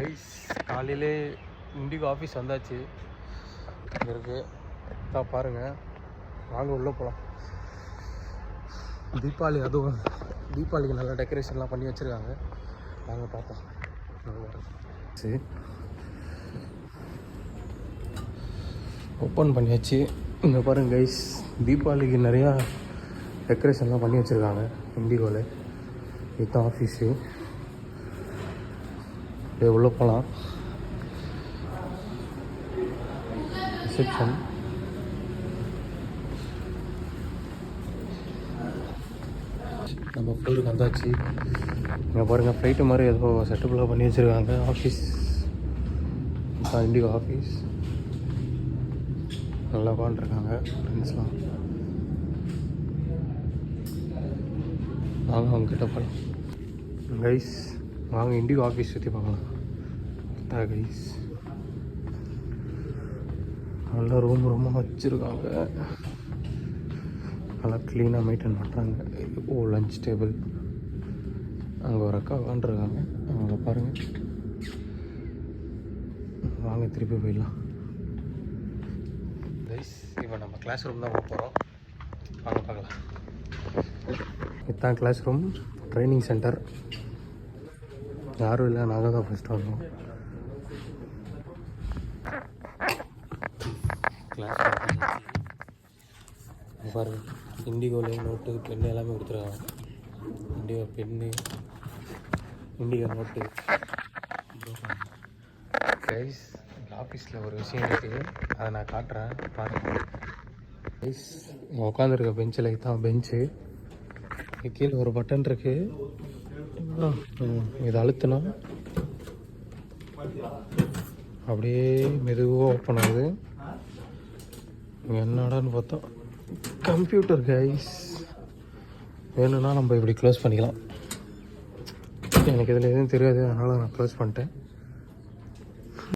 Guys காலையிலே indigo office வந்தாச்சு. இங்கே இருக்குது தான் பாருங்கள். வாங்க உள்ளே போகலாம். தீபாவளி அதுவும் தீபாவளிக்கு நல்லா டெக்கரேஷன்லாம் பண்ணி வச்சுருக்காங்க. வாங்க பார்ப்போம். சரி ஓப்பன் பண்ணியாச்சு. இங்கே பாருங்கள் கைஸ், தீபாவளிக்கு நிறையா டெக்கரேஷன்லாம் பண்ணி வச்சுருக்காங்க இண்டிகோவில். இதுதான் ஆஃபீஸு. அப்படியே உள்ளே போகலாம். ரிசப்ஷன். நம்ம ஃப்ளோருக்கு வந்தாச்சு. இங்கே பாருங்கள், ஃப்ளைட்டு மாதிரி ஏதோ செட்டப்லாம் பண்ணி வச்சுருக்காங்க. ஆஃபீஸ் தான் இண்டிகோ ஆஃபீஸ். நல்லா உட்காந்துருக்காங்க ஃப்ரெண்ட்ஸ்லாம். வாங்க அவங்கக்கிட்ட போகலாம். கைஸ் வாங்க இண்டிகோ ஆஃபீஸ் சுற்றி பார்க்கலாம். கைஸ் நல்லா ரூமாக வச்சுருக்காங்க. நல்லா க்ளீனாக மெயின்டைன் பண்ணுறாங்க. ஓ லஞ்ச் டேபிள். அங்கே ஒரு அக்கா உட்காந்துருக்காங்க, அவங்க பாருங்கள். வாங்க திருப்பி போயிடலாம். கைஸ் இப்போ நம்ம கிளாஸ் ரூம் தான் போக போகிறோம். வாங்க பார்க்கலாம். இதுதான் கிளாஸ் ரூம், ட்ரைனிங் சென்டர். யாரும் இல்லை, நாங்கள் தான் ஃபஸ்ட்டு வந்தோம். கிளாஸ் பாருங்கள், இண்டிகோவில் நோட்டு பெண்ணு எல்லாமே கொடுத்துருக்காங்க. இண்டிகோ பெண்ணு, இண்டிகோ நோட்டு. கைஸ் ஆஃபீஸில் ஒரு விஷயம் இருக்குது, அதை நான் காட்டுறேன் பாருங்கள். கைஸ் உட்காந்துருக்க பெஞ்சில் இதுதான் பெஞ்சு. கீழே ஒரு பட்டன் இருக்குது. இதை அழுத்தினா அப்படியே மெதுவாக ஓப்பன் ஆகுது. என்னடான்னு பார்த்தா கம்ப்யூட்டர் கைஸ். வேணும்னா நம்ம இப்படி க்ளோஸ் பண்ணிக்கலாம். எனக்கு இதில் எதுவும் தெரியாது, அதனால் நான் க்ளோஸ் பண்ணிட்டேன்.